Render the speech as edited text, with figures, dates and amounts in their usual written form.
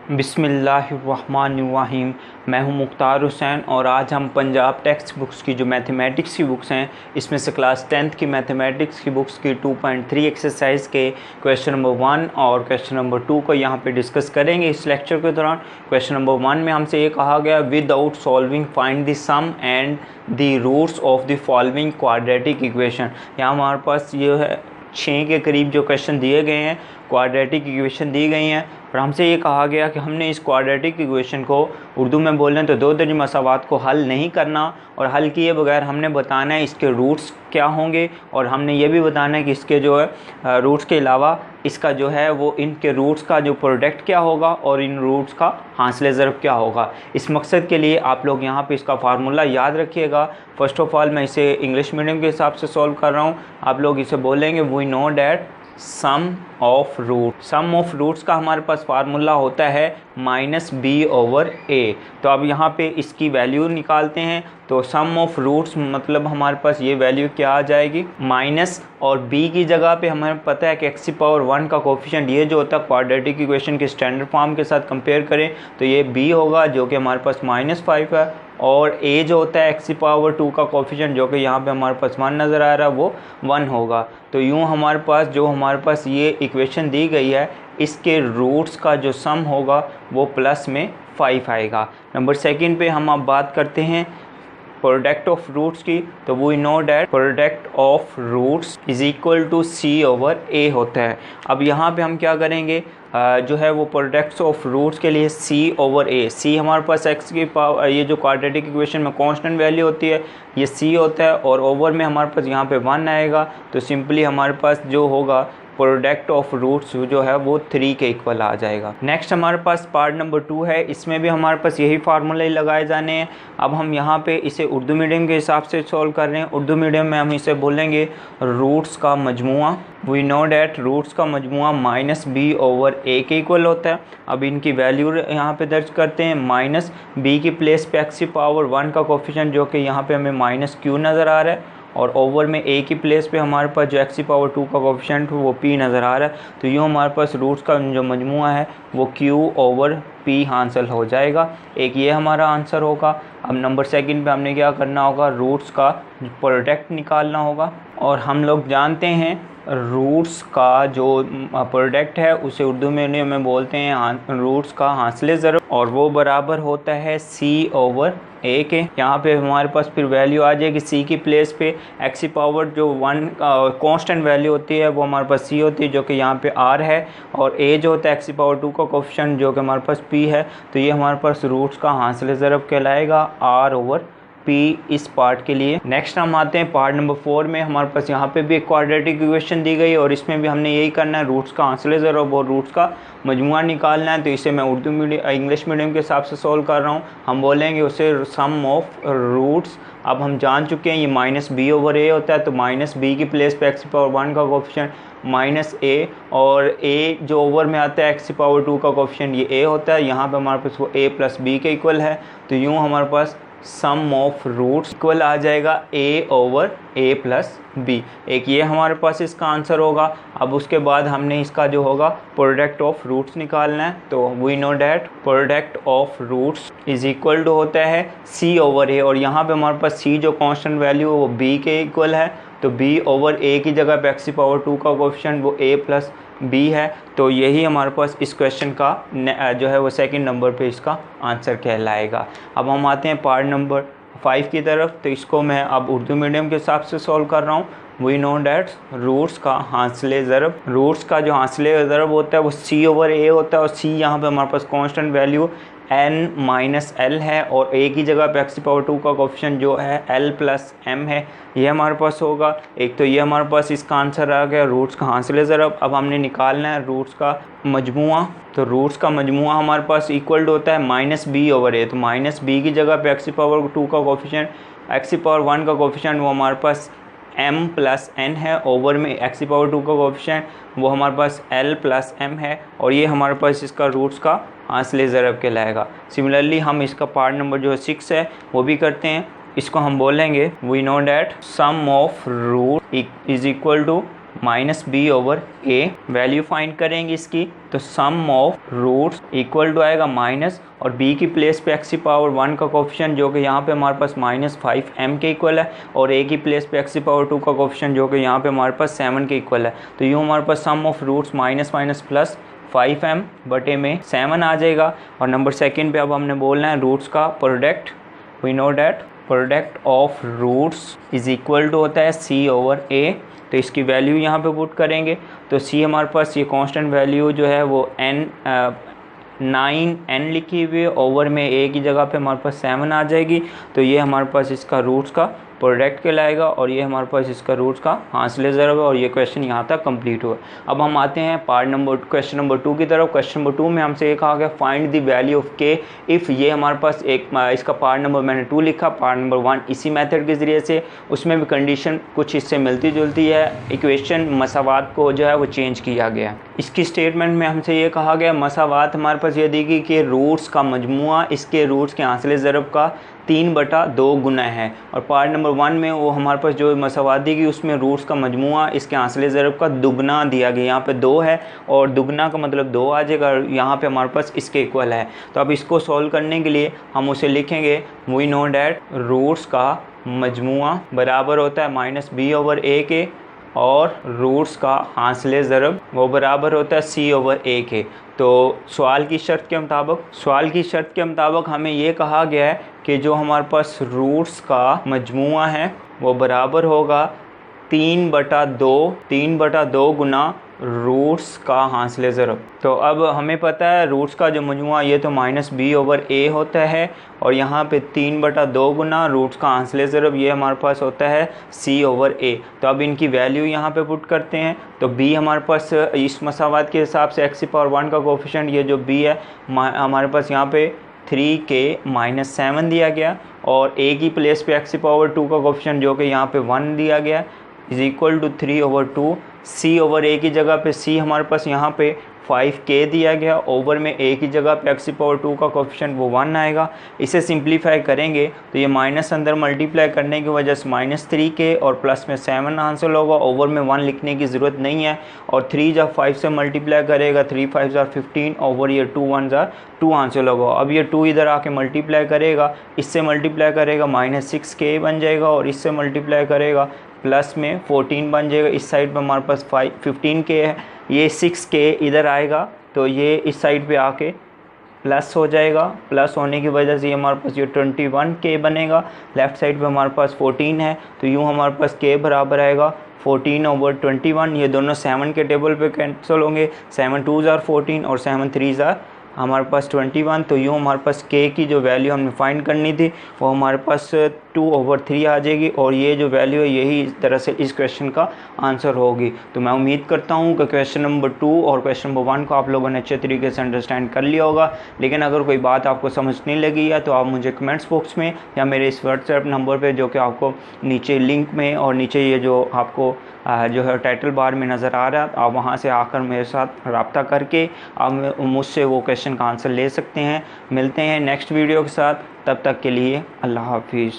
बिस्मिल्लाहिर्रहमानिर्रहीम। मैं हूं मुख्तार हुसैन और आज हम पंजाब टेक्स्ट बुक्स की जो मैथमेटिक्स की बुक्स हैं इसमें से क्लास 10th की मैथमेटिक्स की बुक्स की 2.3 एक्सरसाइज के क्वेश्चन नंबर 1 और क्वेश्चन नंबर 2 को यहां पे डिस्कस करेंगे इस लेक्चर के दौरान। क्वेश्चन नंबर 1 में हमसे ये कहा गया without solving find the sum and the roots of the following quadratic equation. यहाँ हमारे पास ये है 6 के करीब जो क्वेश्चन दिए गए हैं, क्वाड्रेटिक इक्वेशन दी गई हैं और हमसे ये कहा गया कि हमने इस क्वाड्रेटिक इक्वेशन को उर्दू में बोलें तो दो दर्जे मसावात को हल नहीं करना और हल किए बगैर हमने बताना है इसके रूट्स क्या होंगे और हमने ये भी बताना है कि इसके जो है रूट्स के अलावा इसका जो है वो इनके रूट्स का जो प्रोडक्ट क्या होगा और इन रूट्स का हासिल ज़रब क्या होगा। इस मकसद के लिए आप लोग यहाँ पे इसका फार्मूला याद रखिएगा। फ़र्स्ट ऑफ़ ऑल मैं इसे इंग्लिश मीडियम के हिसाब से सॉल्व कर रहा हूँ। आप लोग इसे बोलेंगे we know that sum of roots का हमारे पास फार्मूला होता है -b/a। तो अब यहाँ पे इसकी वैल्यू निकालते हैं तो सम ऑफ रूट्स मतलब हमारे पास ये वैल्यू क्या आ जाएगी माइनस और b की जगह पे हमें पता है कि x⁻1 का कोफिशिएंट ये जो होता है क्वाड्रेटिक इक्वेशन के स्टैंडर्ड फॉर्म के साथ कंपेयर करें तो ये b होगा जो कि हमारे पास -5 है और a जो होता है x⁻2 का कोफिशिएंट जो कि यहाँ पे हमारे पास 1 नज़र आ रहा है वो 1 होगा। तो यूँ हमारे पास ये इक्वेशन दी गई है इसके रूट्स का जो सम होगा वो प्लस में 5 आएगा। नंबर सेकंड पे हम अब बात करते हैं प्रोडक्ट ऑफ रूट्स की। तो we know that product of roots is equal to c/a होता है। अब यहाँ पे हम क्या करेंगे जो है वो प्रोडक्ट्स ऑफ रूट्स के लिए c/a। c हमारे पास x की पावर ये जो क्वाड्रेटिक इक्वेशन में कांस्टेंट वैल्यू होती है ये c होता है और ओवर में हमारे पास यहाँ पे 1 आएगा। तो सिंपली हमारे पास जो होगा प्रोडक्ट ऑफ रूट्स जो है वो 3 के इक्वल आ जाएगा। नेक्स्ट हमारे पास पार्ट नंबर 2 है, इसमें भी हमारे पास यही फार्मूले लगाए जाने हैं। अब हम यहाँ पे इसे उर्दू मीडियम के हिसाब से सॉल्व कर रहे हैं। उर्दू मीडियम में हम इसे बोलेंगे रूट्स का मजमुआ। वी नो डैट रूट्स का मजमुआ -b/a के इक्वल होता है। अब इनकी वैल्यू यहाँ पे दर्ज करते हैं -b की प्लेस पे x⁻1 का कोफिशिएंट जो कि यहाँ पे हमें -q नज़र आ रहा है और ओवर में a की प्लेस पे हमारे पास जो x⁻2 का कोफिशिएंट वो p नज़र आ रहा है। तो यूँ हमारे पास रूट्स का जो मजमुआ है वो q/p हासिल हो जाएगा। एक ये हमारा आंसर होगा। अब नंबर सेकंड पे हमने क्या करना होगा रूट्स का प्रोडक्ट निकालना होगा और हम लोग जानते हैं रूट्स का जो प्रोडक्ट है उसे उर्दू में बोलते हैं रूट्स का हासिल ज़रब और वो बराबर होता है c/a के। यहाँ पे हमारे पास फिर वैल्यू आ जाएगी c की प्लेस पे x⁻1 जो कांस्टेंट वैल्यू होती है वो हमारे पास c होती है जो कि यहाँ पे r है और a जो होता है x⁻2 का कोफिशिएंट जो कि हमारे पास p है। तो ये हमारे पास रूट्स का हासिल ज़रब कहलाएगा r/p इस पार्ट के लिए। नेक्स्ट हम आते हैं पार्ट नंबर 4 में। हमारे पास यहाँ पे भी एक क्वाड्रेटिक इक्वेशन दी गई और इसमें भी हमने यही करना है रूट्स का हासिल ज़रब और रूट्स का मजमुआ निकालना है। तो इसे मैं इंग्लिश मीडियम के हिसाब से सॉल्व कर रहा हूँ। हम बोलेंगे उसे सम ऑफ रूट्स। अब हम जान चुके हैं ये -b/a होता है तो -b की प्लेस पे x⁻1 का कोफिशिएंट -a और a जो ओवर में आता है x⁻2 का कोफिशिएंट ये a होता है। यहाँ पे हमारे पास वो a + b के इक्वल है। तो यूँ हमारे पास सम ऑफ रूट्स इक्वल आ जाएगा a/a + b। एक ये हमारे पास इसका आंसर होगा। अब उसके बाद हमने इसका जो होगा प्रोडक्ट ऑफ रूट्स निकालना है। तो we know that product of roots is equal to होता है c/a और यहाँ पे हमारे पास c जो कांस्टेंट वैल्यू है वो b के इक्वल है। तो b/a की जगह पे x⁻2 का कोफिशिएंट वो a + b है। तो यही हमारे पास इस क्वेश्चन का जो है वो सेकंड नंबर पे इसका आंसर कहलाएगा। अब हम आते हैं पार्ट नंबर 5 की तरफ। तो इसको मैं अब उर्दू मीडियम के हिसाब से सॉल्व कर रहा हूँ। वी नो डैट रूट्स का हासिल ज़रब। रूट्स का जो हासिल ज़रब होता है वो c/a होता है और c यहाँ पे हमारे पास कांस्टेंट वैल्यू n-l है और a की जगह पे x⁻2 का कोफिशिएंट जो है l + m है। ये हमारे पास होगा। एक तो ये हमारे पास इसका आंसर आ गया रूट्स का हासिल ज़रब। अब हमने निकालना है रूट्स का मजमुआ। तो रूट्स का मजमुआ हमारे पास इक्वल होता है -b/a। तो -b की जगह पे x⁻2 का कोफिशिएंट x⁻1 का कोफिशिएंट वो हमारे पास m + n है। ओवर में x⁻2 का कोफिशिएंट वो हमारे पास l + m है और ये हमारे पास इसका रूट्स का हासिल ज़रब कहलाएगा। सिमिलरली हम इसका पार्ट नंबर जो 6 है वो भी करते हैं। इसको हम बोलेंगे we know that sum of root is equal to minus B over A. Value find करेंगे इसकी, तो sum of roots equal to आएगा माइनस और b की प्लेस पे x की पावर 1 का कोफिशिएंट जो कि यहाँ पे हमारे पास -5m के इक्वल है, और a की प्लेस पे x की पावर 2 का कोफिशिएंट जो कि यहाँ पे हमारे पास 7 के इक्वल है। तो यूँ हमारे पास sum of roots minus minus plus 5m बटे में 7 आ जाएगा। और नंबर सेकेंड पे अब हमने बोलना है रूट्स का product. We know that product of roots is equal to होता है c ओवर a। तो इसकी वैल्यू यहाँ पे पुट करेंगे, तो c हमारे पास ये कांस्टेंट वैल्यू जो है वो 9n लिखी हुई है, ओवर में a की जगह पे हमारे पास 7 आ जाएगी। तो ये हमारे पास इसका रूट्स का प्रोडक्ट कहलाएगा और ये हमारे पास इसका रूट्स का हासिल ज़रब है। और ये क्वेश्चन यहाँ तक कंप्लीट हुआ। अब हम आते हैं क्वेश्चन नंबर 2 की तरफ। क्वेश्चन नंबर 2 में हमसे ये कहा गया find the value of k if ये हमारे पास एक इसका पार्ट नंबर मैंने 2 लिखा, पार्ट नंबर 1 इसी मेथड के ज़रिए से, उसमें भी कंडीशन कुछ इससे मिलती जुलती है। इक्वेशन मसावात को जो है वो चेंज किया गया है। इसकी स्टेटमेंट में हमसे ये कहा गया मसावात हमारे पास ये दी गई कि रूट्स का मजमुआ इसके रूट्स के हासिल ज़रब का 3/2 गुना है। और पार्ट नंबर 1 में वो हमारे पास जो मसावात दी गई उसमें रूट्स का मजमुआ इसके हासिल ज़रब का दुगना दिया गया। यहाँ पे 2 है और दुगना का मतलब 2 आ जाएगा, यहाँ पे हमारे पास इसके इक्वल है। तो अब इसको सॉल्व करने के लिए हम उसे लिखेंगे वी नो डैट रूट्स का मजमुआ बराबर होता है माइनस बी ओवर ए के, और रूट्स का हासिल ज़रब वो बराबर होता है c ओवर a के। तो सवाल की शर्त के मुताबिक हमें ये कहा गया है कि जो हमारे पास रूट्स का मजमुआ है वो बराबर होगा 3/2 गुना रूट्स का हासिल ज़रब। तो अब हमें पता है रूट्स का जो मजमुआ ये तो माइनस बी ओवर ए होता है, और यहाँ पे 3/2 गुना रूट्स का हासिल ज़रब ये हमारे पास होता है c ओवर a। तो अब इनकी वैल्यू यहाँ पे पुट करते हैं, तो b हमारे पास इस मसावात के हिसाब से x की पावर 1 का कोफिशिएंट ये जो b है हमारे पास यहाँ पे 3k-7 दिया गया, और a की प्लेस पे x की पावर 2 का कोफिशिएंट जो कि यहाँ पे 1 दिया गया is equal to 3/2। c over a की जगह पे c हमारे पास यहाँ पे 5k दिया गया, ओवर में a की जगह पे x की पावर 2 का कोफिशिएंट वो 1 आएगा। इसे सिंप्लीफाई करेंगे तो ये माइनस अंदर मल्टीप्लाई करने की वजह से -3k और प्लस में 7 हासिल होगा। ओवर में 1 लिखने की ज़रूरत नहीं है, और 3 जब 5 से मल्टीप्लाई करेगा 3 5 = 15, ओवर ये 2 1 = 2 हासिल होगा। अब ये 2 इधर आके मल्टीप्लाई करेगा, इससे मल्टीप्लाई करेगा -6k बन जाएगा, और इससे मल्टीप्लाई करेगा प्लस में 14 बन जाएगा। इस साइड पर हमारे पास 15k है, ये 6k इधर आएगा तो ये इस साइड पे आके प्लस हो जाएगा। प्लस होने की वजह से ये हमारे पास ये 21k बनेगा। लेफ़्ट साइड पे हमारे पास 14 है, तो यूँ हमारे पास k बराबर आएगा 14/21। ये दोनों 7 के टेबल पे कैंसिल होंगे, 7 2 = 14 और 7 3 = हमारे पास 21। तो यूँ हमारे पास k की जो वैल्यू हमने फाइंड करनी थी वो हमारे पास 2/3 आ जाएगी, और ये जो वैल्यू है यही इस तरह से इस क्वेश्चन का आंसर होगी। तो मैं उम्मीद करता हूँ कि क्वेश्चन नंबर 2 और क्वेश्चन नंबर 1 को आप लोगों ने अच्छे तरीके से अंडरस्टैंड कर लिया होगा। लेकिन अगर कोई बात आपको समझ नहीं लगी है तो आप मुझे कमेंट्स बॉक्स में या मेरे इस व्हाट्सएप नंबर पर जो कि आपको नीचे लिंक में और नीचे ये जो आपको जो है टाइटल बार में नज़र आ रहा है, आप वहाँ से आकर मेरे साथ रब्ता करके आप मुझसे वो क्वेश्चन का आंसर ले सकते हैं। मिलते हैं नेक्स्ट वीडियो के साथ, तब तक के लिए अल्लाह हाफिज़।